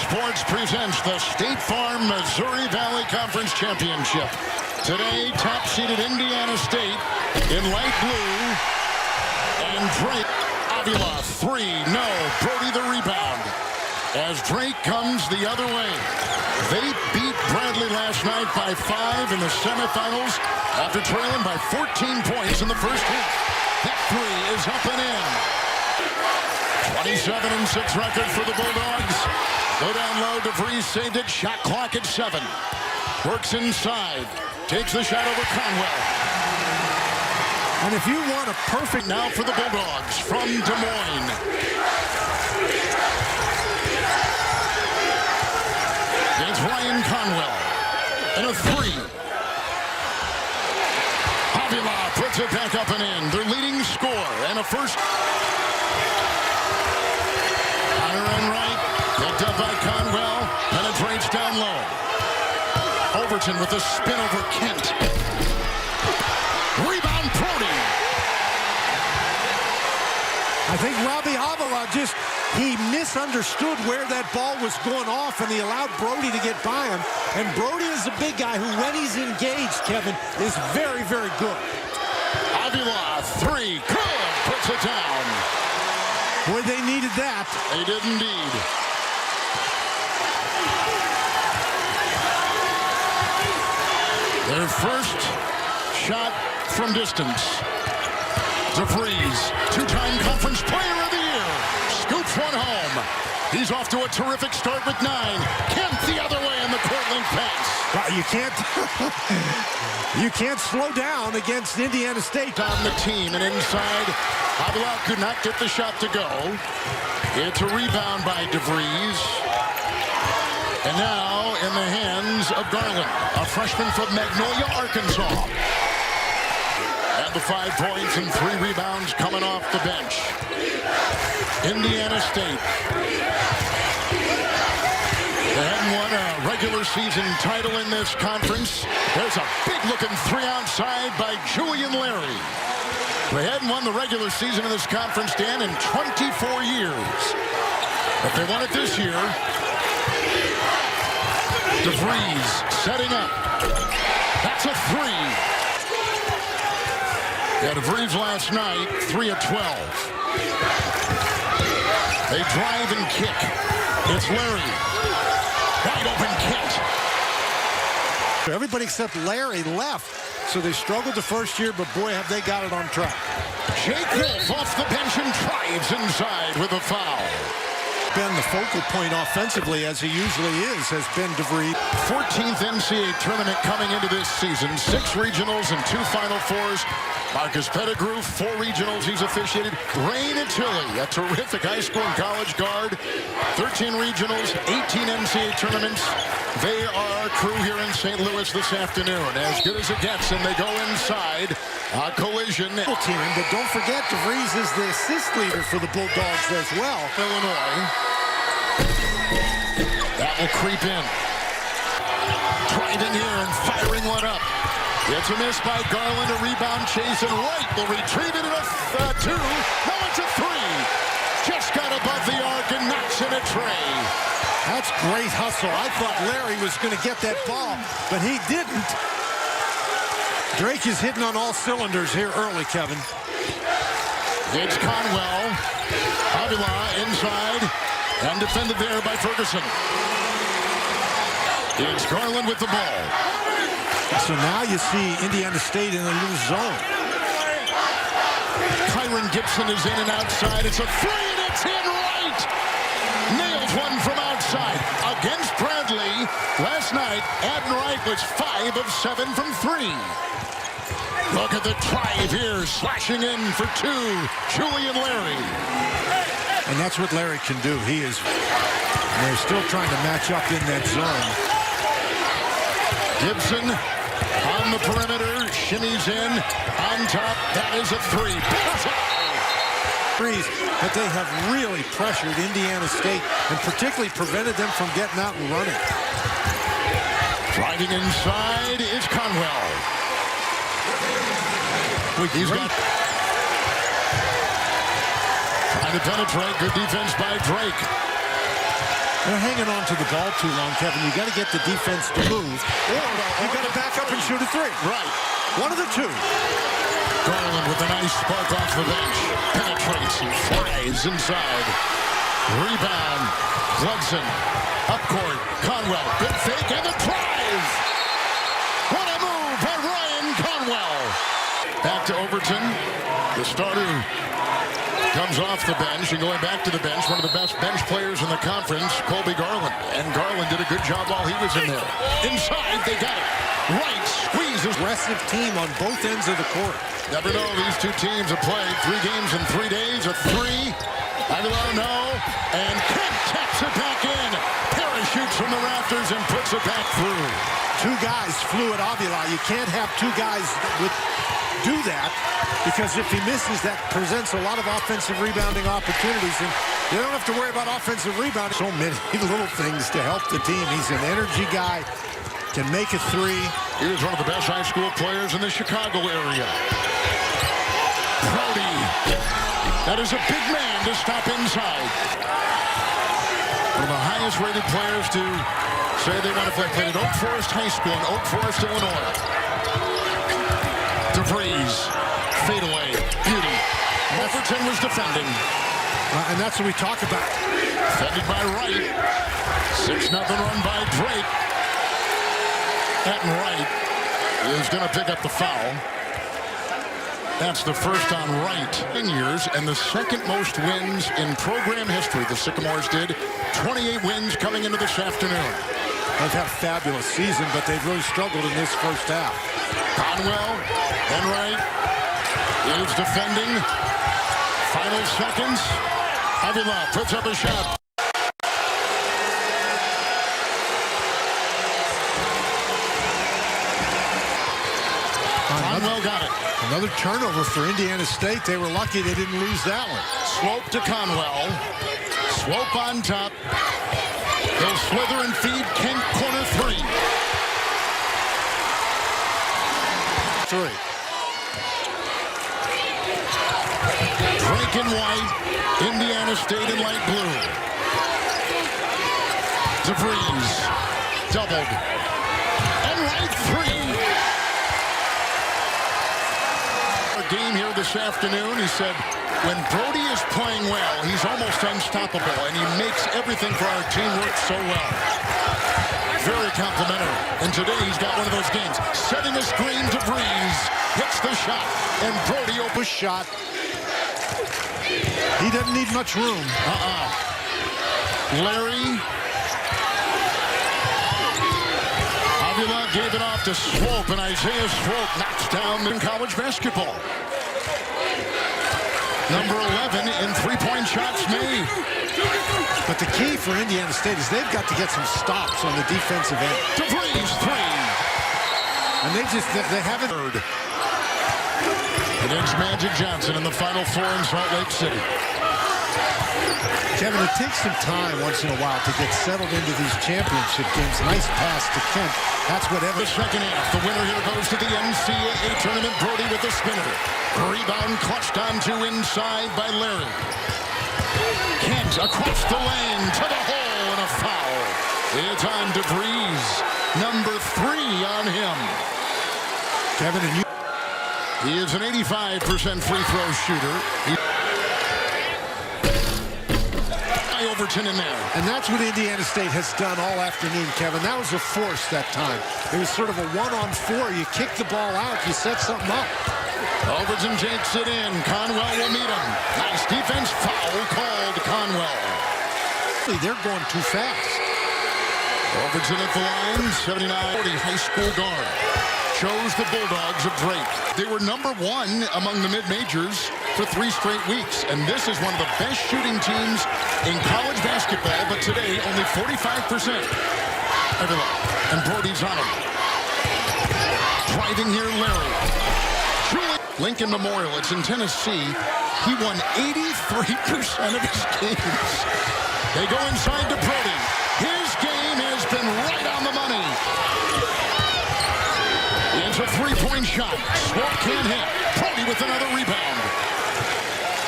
Sports presents the State Farm Missouri Valley Conference Championship. Today, top-seeded Indiana State in light blue. And Drake, Avila, three, no. Brody the rebound. As Drake comes the other way. They beat Bradley last night by 5 in the semifinals after trailing by 14 points in the first half. That three is up and in. 27-6 record for the Bulldogs. Go down low, DeVries saved it. Shot clock at 7. Works inside. Takes the shot over Conwell. And if you want a perfect now for the Bulldogs from Des Moines. It's Ryan Conwell. And a three. Avila puts it back up and in. Their leading score and a first. Right, picked up by Conwell, penetrates down low. Overton with a spin over Kent. Rebound, Brody. I think Robbie Avila he misunderstood where that ball was going off, and he allowed Brody to get by him. And Brody is a big guy who, when he's engaged, Kevin, is very, very good. Avila, three, good, puts it down. Boy, they needed that. They did indeed. Their first shot from distance. DeVries, two-time conference player of the year. Scoops one home. He's off to a terrific start with 9. Kent the other way in the court-link pass. Well, you can't slow down against Indiana State. On the team and inside. Avila could not get the shot to go. It's a rebound by DeVries. And now in the hands of Garland, a freshman from Magnolia, Arkansas. And the 5 points and 3 rebounds coming off the bench. Indiana State. They hadn't won a regular season title in this conference. There's a big-looking three outside by Julian Larry. They hadn't won the regular season in this conference, Dan, in 24 years. But they won it this year. DeVries setting up. That's a three. Yeah, DeVries last night, 3 of 12. They drive and kick. It's Larry. Wide open Kent. Everybody except Larry left. So they struggled the first year, but boy, have they got it on track. Jake Wolf off the bench and drives inside with a foul. Been the focal point offensively, as he usually is, has been DeVries. 14th NCAA tournament coming into this season. 6 regionals and 2 Final Fours. Marcus Pettigrew, 4 regionals he's officiated. Ray Natilli, a terrific high school and college guard. 13 regionals, 18 NCAA tournaments. They are our crew here in St. Louis this afternoon. As good as it gets, and they go inside. A collision. Team, but don't forget, DeVries is the assist leader for the Bulldogs as well. Illinois. That will creep in. Driving here and firing one up. It's a miss by Garland, a rebound chase, and Wright will retrieve it in a 2. No, it's a 3. Just got above the arc and knocks in a tray. That's great hustle. I thought Larry was going to get that ball, but he didn't. Drake is hitting on all cylinders here early, Kevin. It's Conwell. Avila inside and defended there by Ferguson. It's Garland with the ball. So now you see Indiana State in a little zone. Kyron Gibson is in and outside. It's a 3 and it's in right. Nails one from outside against Bradley. Last night, Adden Wright was 5 of 7 from 3. Look at the drive here, slashing in for 2. Julian Larry. And that's what Larry can do. They're still trying to match up in that zone. Gibson on the perimeter, shimmies in, on top, that is a 3. Threes, but they have really pressured Indiana State and particularly prevented them from getting out and running. Driving inside is Conwell. He's got trying to penetrate. Good defense by Drake. They're hanging on to the ball too long, Kevin. You got to get the defense to move, or you got to back up and shoot a three. Right. One of the two. Garland with a nice spark off the bench. Penetrates and flies inside. Rebound. Hudson. Up court. Conwell. Big fake and the drive. What a move by Ryan Conwell. Back to Overton. The starter comes off the bench, and going back to the bench, one of the best bench players in the conference, Colby Garland. And Garland did a good job while he was in there. Inside, they got it. Right, squeezes. Aggressive team on both ends of the court. Never know, these two teams have played 3 games in 3 days. A three. Avila, no. And Kemp taps it back in. Parachutes from the rafters and puts it back through. 2 guys flew at Avila. You can't have 2 guys do that, because if he misses, that presents a lot of offensive rebounding opportunities, and you don't have to worry about offensive rebounding. So many little things to help the team. He's an energy guy, can make a three. He was one of the best high school players in the Chicago area. Brody. That is a big man to stop inside. One of the highest rated players to say they want to play. Played at Oak Forest High School in Oak Forest, Illinois. DeVries, fadeaway, beauty. Overton was defending. And that's what we talk about. Defended by Wright. 6-0 run by Drake. Etten Wright is going to pick up the foul. That's the first on Wright in years, and the second most wins in program history. The Sycamores did 28 wins coming into this afternoon. They've had a fabulous season, but they've really struggled in this first half. Conwell and Wright is defending. Final seconds. Avila puts up a shot. Conwell got it. Another turnover for Indiana State. They were lucky they didn't lose that one. Swope to Conwell. Swope on top. He'll slither and feed. Kent corner 3. 3. Drake in white. Indiana State in light blue. DeVries. Doubled. And right 3. Game here this afternoon. He said when Brody is playing well, he's almost unstoppable, and he makes everything for our team work so well. Very complimentary. And today he's got one of those games. Setting a screen to Breeze. Hits the shot. And Brody opens shot. He doesn't need much room. Larry. Avila gave it off to Swope, and Isaiah Swope knocks down in college basketball. Number 11 in three-point shots made. But the key for Indiana State is they've got to get some stops on the defensive end. DeVries 3. And they haven't heard. Against Magic Johnson in the Final Four in Salt Lake City. Kevin, it takes some time once in a while to get settled into these championship games. Nice pass to Kent. That's what The second half. The winner here goes to the NCAA tournament. Brody with the spinner. Rebound clutched onto inside by Larry. Kent across the lane to the hole and a foul. It's on DeVries. Number 3 on him. Kevin, and you. He is an 85% free throw shooter. Overton in there. And that's what Indiana State has done all afternoon, Kevin. That was a force that time. It was sort of a 1-on-4. You kick the ball out, you set something up. Overton takes it in. Conwell will meet him. Nice defense. Foul called Conwell. They're going too fast. Overton at the line. 79-40 high school guard. Chose the Bulldogs of Drake. They were number 1 among the mid-majors for 3 straight weeks. And this is one of the best shooting teams in college basketball. But today, only 45%. And Brody's on him. Driving here, Larry. Lincoln Memorial, it's in Tennessee. He won 83% of his games. They go inside to Brody. His game has been right on the money. It's a 3-point shot. Swope can't hit. Brody with another rebound.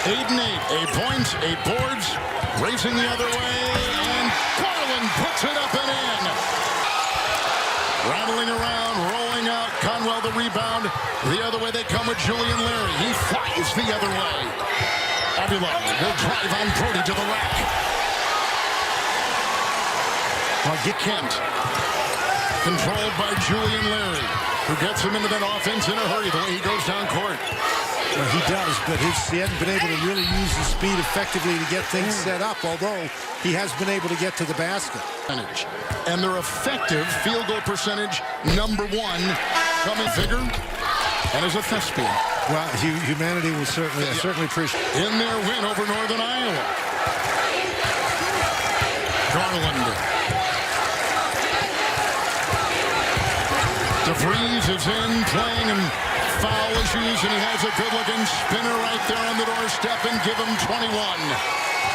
8 and 8. 8 points, 8 boards. Racing the other way. And Garland puts it up and in. Rattling around, rolling out. Conwell the rebound. The other way they come with Julian Larry. He flies the other way. Avila will drive on Brody to the rack. Get Kent. Controlled by Julian Larry, who gets him into that offense in a hurry the way he goes down court. Well, he does, but he hasn't been able to really use his speed effectively to get things set up, although he has been able to get to the basket. And their effective field goal percentage, #1, coming figure, and is a thespian. Well, humanity will certainly appreciate in their win over Northern Iowa. Garland. DeVries is in, playing and foul issues, and he has a good-looking spinner right there on the doorstep, and give him 21.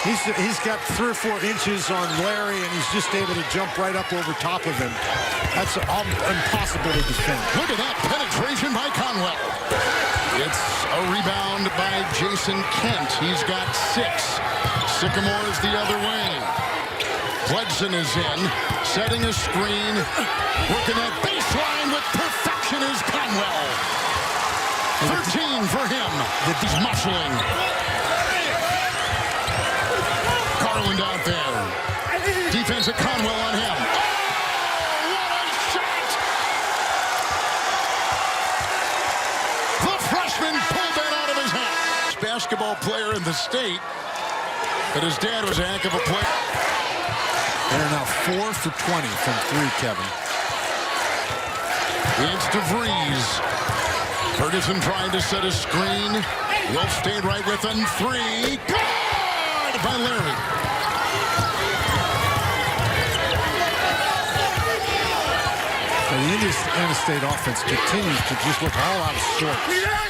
He's got 3 or 4 inches on Larry, and he's just able to jump right up over top of him. That's impossible to defend. Look at that penetration by Conwell. It's a rebound by Jason Kent. He's got 6. Sycamore is the other way. Pledson is in, setting a screen, working that baseline with perfection is Conwell. 13 for him. He's muscling. Garland out there. Defense of Conwell on him. Oh, what a shot! The freshman pulled that out of his hand. Basketball player in the state, but his dad was a heck of a player. They're now 4 for 20 from 3, Kevin. It's DeVries. Ferguson trying to set a screen. Will stayed right with him. 3. Good by Larry. And the Indiana State offense continues to just look all out of sorts.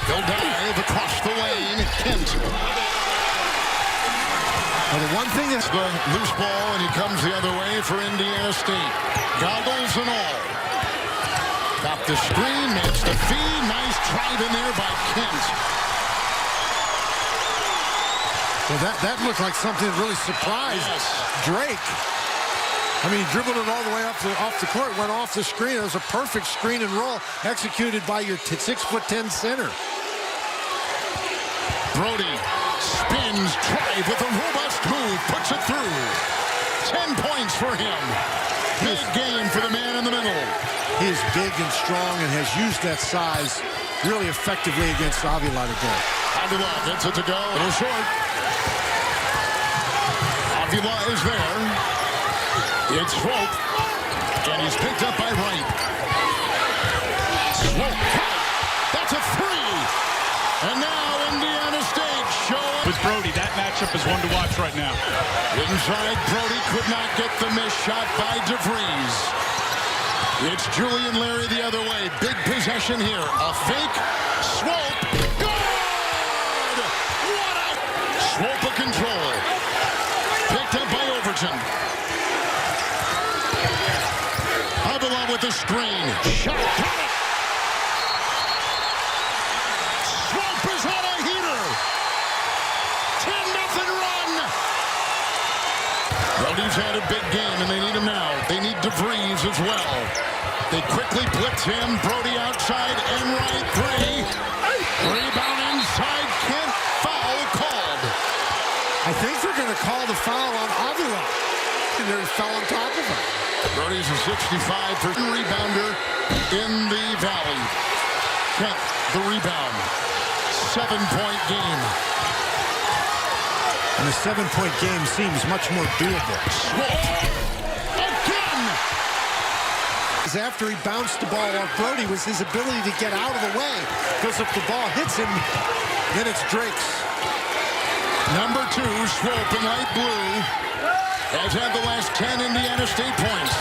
They'll dive across the lane. Kent. Well, the one thing is the loose ball, and he comes the other way for Indiana State. Goggles and all. Got the screen, makes the feed. Nice drive in there by Kent. Well, that looked like something that really surprised Drake. I mean, he dribbled it all the way off the court, went off the screen. It was a perfect screen and roll executed by your 6'10" center. Brody spins, drive with a robust move, puts it through. 10 points for him. Big game for the man in the middle. He is big and strong and has used that size really effectively against Avila today. Avila gets it to go. A little short. Avila is there. It's Swope. And he's picked up by Wright. Swope. That's a 3. And now Indiana State showing. With Brody, that matchup is one to watch right now. Inside, Brody could not get the miss shot by DeVries. It's Julian Larry the other way. Big possession here. A fake. Swope. Good! What a... Swope of control. Picked up by Overton. Avila with the screen. Shot. Got it. Swope is on a heater. 10-0 run. Brody's had a big game, and they need him now. They need DeVries as well. They quickly blitz him. Brody outside and right. 3. Rebound inside. Kent. Foul called. I think they're going to call the foul on Avila. And they fell on top of him. Brody's a 65% rebounder in the Valley. Kent, the rebound. 7-point game. And a 7-point game seems much more doable. Swope. Again! After he bounced the ball off Brody was his ability to get out of the way. Because if the ball hits him, then it's Drake's. Number 2, Swope in light blue, has had the last 10 Indiana State points.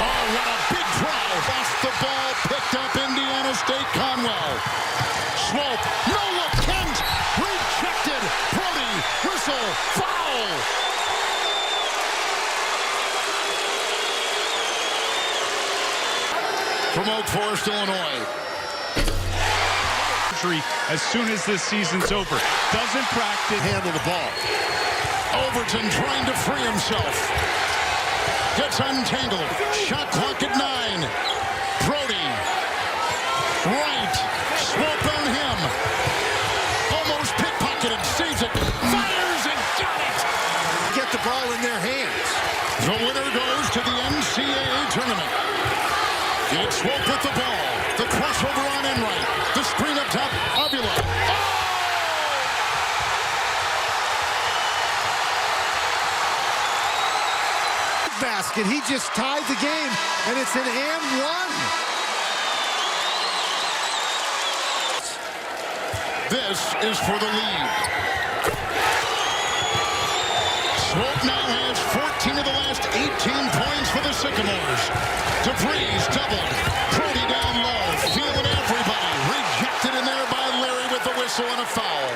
Oh, what a big drive. Off the ball, picked up Indiana State. Conwell. Swope. No look. Kent. Rejected. Brody. Whistle. Foul. From Oak Forest, Illinois. As soon as this season's over. Doesn't practice. Handle the ball. Overton trying to free himself. Gets untangled. Shot clock at 9. Brody. Right. Swope on him. Almost pickpocketed. Saves it. Fires and got it. Get the ball in their hands. The winner goes to the NCAA tournament. It's Swope with the ball. The crossover on Enright. The screen up top. Avila. Basket. He just tied the game, and it's an and one. This is for the lead. Swope now has 14 of the last 18 points for the Sycamores. DeVries doubled. Brody down low. Feeling everybody. Rejected in there by Larry with the whistle and a foul.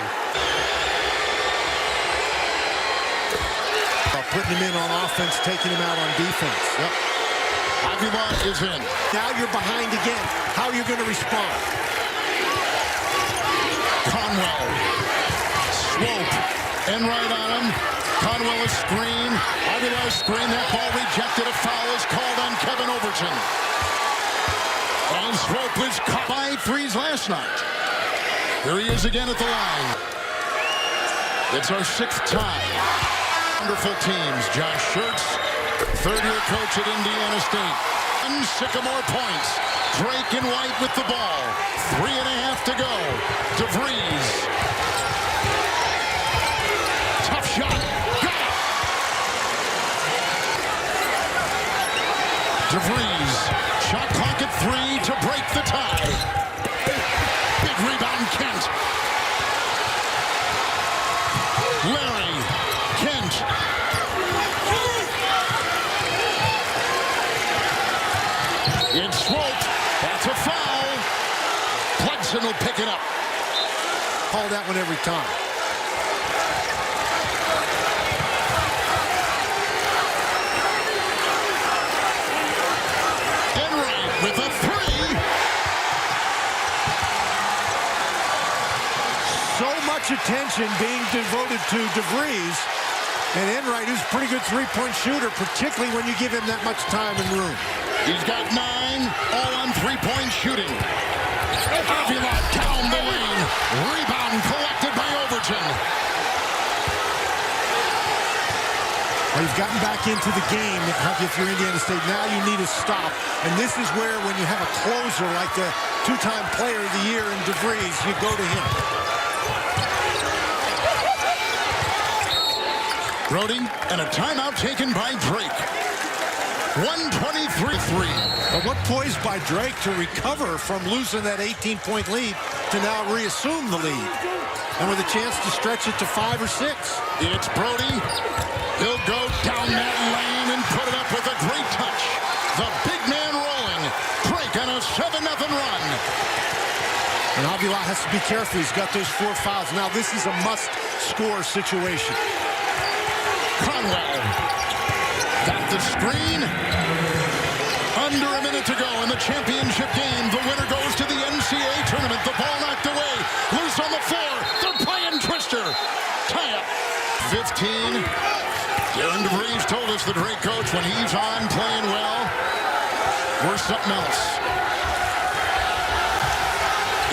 Putting him in on offense, taking him out on defense. Yep. Avila is in. Now you're behind again. How are you going to respond? Conwell. Swope. Enright on him. Conwell a screen. Avila a screen. That ball rejected. A foul is called on Kevin Overton. And Swope was caught by threes last night. Here he is again at the line. It's our 6th time. Wonderful teams. Josh Schertz, third-year coach at Indiana State. And Sycamore points. Drake and White with the ball. 3.5 to go. DeVries. Tough shot. Got it. DeVries. Shot clock at 3 to break the tie. Big rebound, Kent. Larry. Kent. It's Swope. That's a foul. Bludson will pick it up. Call that one every time. Enright with a 3. So much attention being devoted to DeVries. And Enright, who's a pretty good three-point shooter, particularly when you give him that much time and room. He's got 9, all on three-point shooting. Avila down the lane. Rebound collected by Overton. Well, you've gotten back into the game if you're Indiana State. Now you need a stop. And this is where, when you have a closer like the two-time player of the year in DeVries, you go to him. Brody, and a timeout taken by Drake. 123-3. But what poised by Drake to recover from losing that 18-point lead to now reassume the lead. And with a chance to stretch it to 5 or 6. It's Brody. He'll go down that lane and put it up with a great touch. The big man rolling. Drake on a 7-0 run. And Avila has to be careful. He's got those 4 fouls. Now this is a must-score situation. Conwell got the screen. Under a minute to go in the championship game. The winner goes to the NCAA tournament. The ball knocked away. Loose on the floor. They're playing Twister. Tie up. 15. Darren DeVries told us, the Drake coach, when he's on playing well, we're something else.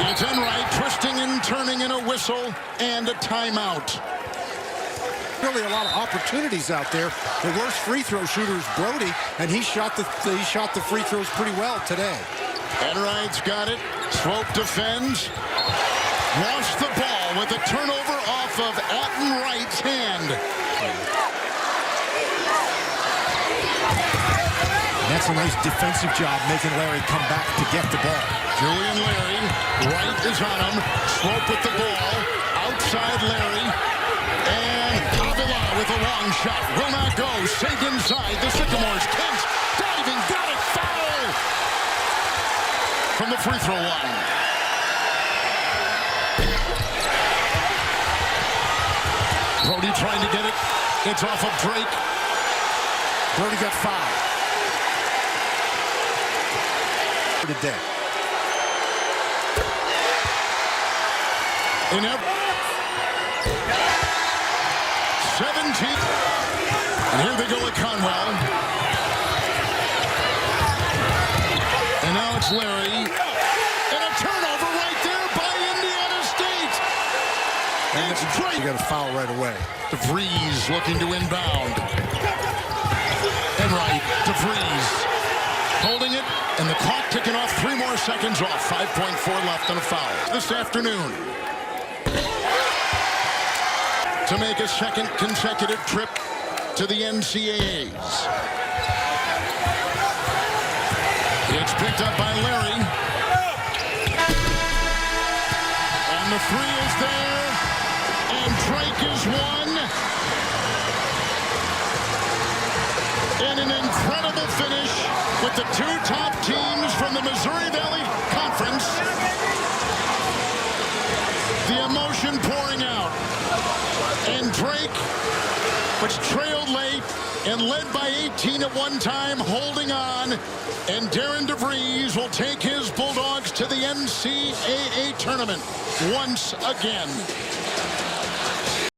It's Enright twisting and turning in a whistle and a timeout. Really a lot of opportunities out there. The worst free throw shooter is Brody, and he shot the free throws pretty well today. Enright's got it. Swope defends. Lost the ball with a turnover off of Wright's hand. That's a nice defensive job making Larry come back to get the ball. Julian Larry. Wright is on him. Swope with the ball. Outside Larry. And Avila with a long shot. Will not go. Saved inside. The Sycamores. Kent diving. Got it. Foul. From the free throw line. Brody trying to get it. It's off of Drake. Brody got fouled. Today. In 17. And here they go with Conwell. is Larry. And a turnover right there by Indiana State. And it's Drake. You got a foul right away. DeVries looking to inbound. And right, DeVries holding it, and the clock ticking off 3 more seconds off. 5.4 left on a foul this afternoon. To make a second consecutive trip to the NCAAs. It's picked up by Larry. And the 3 is there. And Drake is one. And an incredible finish with the 2 top teams from the Missouri Valley Conference. The emotion pouring out. And Drake, which trailed late and led by 18 at one time, holding on. And Darren DeVries will take his Bulldogs to the NCAA tournament once again.